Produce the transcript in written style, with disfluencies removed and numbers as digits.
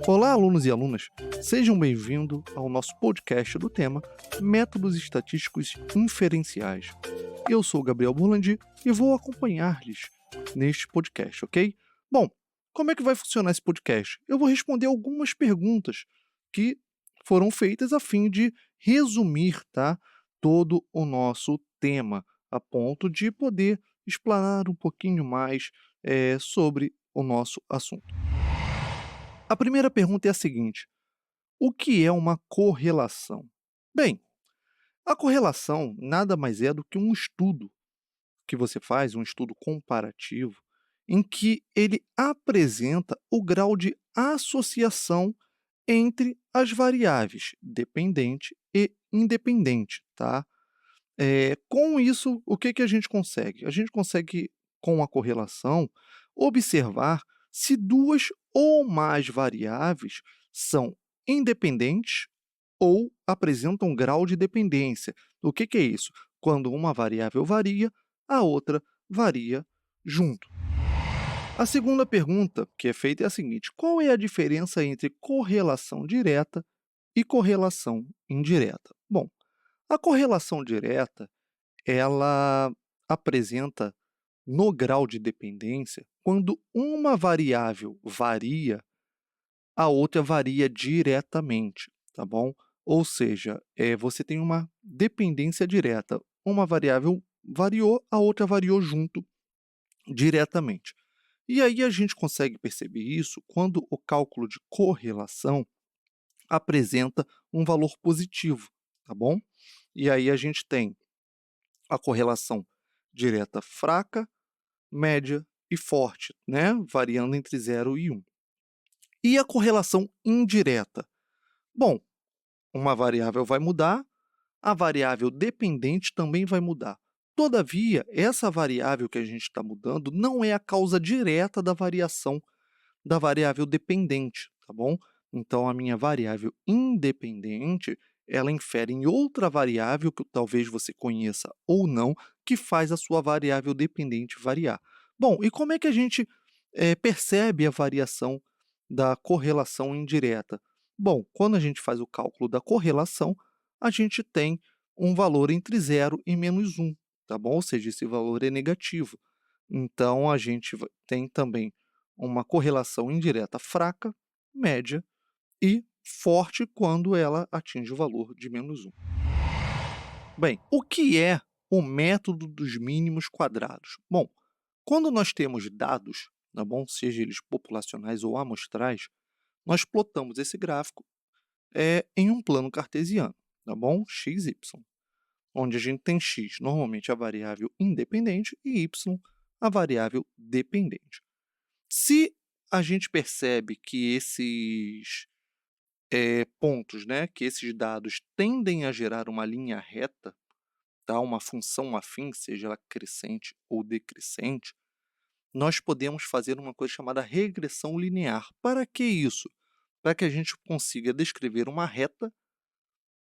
Olá, alunos e alunas! Sejam bem-vindos ao nosso podcast do tema Métodos Estatísticos Inferenciais. Eu sou o Gabriel Burlandi e vou acompanhar-lhes neste podcast, ok? Bom, como é que vai funcionar esse podcast? Eu vou responder algumas perguntas que foram feitas a fim de resumir, tá, todo o nosso tema, a ponto de poder explanar um pouquinho mais sobre o nosso assunto. A primeira pergunta é a seguinte: o que é uma correlação? Bem, a correlação nada mais é do que um estudo que você faz, um estudo comparativo, em que ele apresenta o grau de associação entre as variáveis dependente e independente, tá? Com isso, o que a gente consegue? A gente consegue, com a correlação, observar se duas ou mais variáveis são independentes ou apresentam grau de dependência. O que é isso? Quando uma variável varia, a outra varia junto. A segunda pergunta que é feita é a seguinte: qual é a diferença entre correlação direta e correlação indireta? Bom, a correlação direta ela apresenta no grau de dependência quando uma variável varia, a outra varia diretamente, tá bom? Ou seja, você tem uma dependência direta. Uma variável variou, a outra variou junto diretamente. E aí a gente consegue perceber isso quando o cálculo de correlação apresenta um valor positivo, tá bom? E aí a gente tem a correlação direta fraca, média e forte, né? Variando entre 0 e 1. E a correlação indireta? Bom, uma variável vai mudar, a variável dependente também vai mudar. Todavia, essa variável que a gente está mudando não é a causa direta da variação da variável dependente, tá bom? Então, a minha variável independente, ela infere em outra variável que talvez você conheça ou não, que faz a sua variável dependente variar. Bom, e como é que a gente percebe a variação da correlação indireta? Bom, quando a gente faz o cálculo da correlação, a gente tem um valor entre 0 e -1, tá bom? Ou seja, esse valor é negativo. Então, a gente tem também uma correlação indireta fraca, média e forte quando ela atinge o valor de -1. Bem, o que é o método dos mínimos quadrados? Bom, quando nós temos dados, tá bom? Seja eles populacionais ou amostrais, nós plotamos esse gráfico em um plano cartesiano, tá bom? x, y, onde a gente tem x, normalmente a variável independente, e y, a variável dependente. Se a gente percebe que esses pontos, né, que esses dados tendem a gerar uma linha reta, tá, uma função afim, seja ela crescente ou decrescente, nós podemos fazer uma coisa chamada regressão linear. Para que isso? Para que a gente consiga descrever uma reta